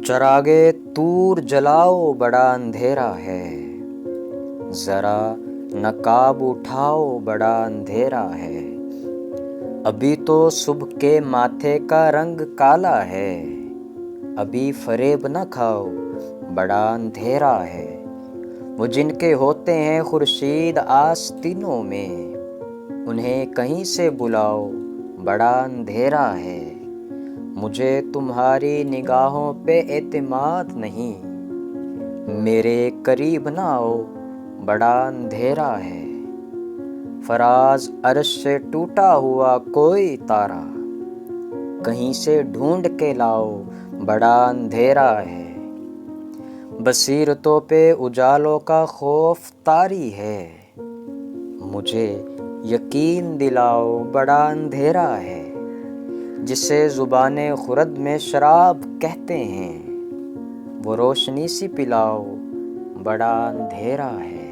چراغے طور جلاؤ بڑا اندھیرا ہے، ذرا نقاب اٹھاؤ بڑا اندھیرا ہے۔ ابھی تو صبح کے ماتھے کا رنگ کالا ہے، ابھی فریب نہ کھاؤ بڑا اندھیرا ہے۔ وہ جن کے ہوتے ہیں خورشید آستینوں میں، انہیں کہیں سے بلاؤ بڑا اندھیرا ہے۔ مجھے تمہاری نگاہوں پہ اعتماد نہیں، میرے قریب نہ آؤ بڑا اندھیرا ہے۔ فراز عرش سے ٹوٹا ہوا کوئی تارا، کہیں سے ڈھونڈ کے لاؤ بڑا اندھیرا ہے۔ بصیرتوں پہ اجالوں کا خوف طاری ہے، مجھے یقین دلاؤ بڑا اندھیرا ہے۔ جسے زبان خرد میں شراب کہتے ہیں، وہ روشنی سی پلاؤ بڑا اندھیرا ہے۔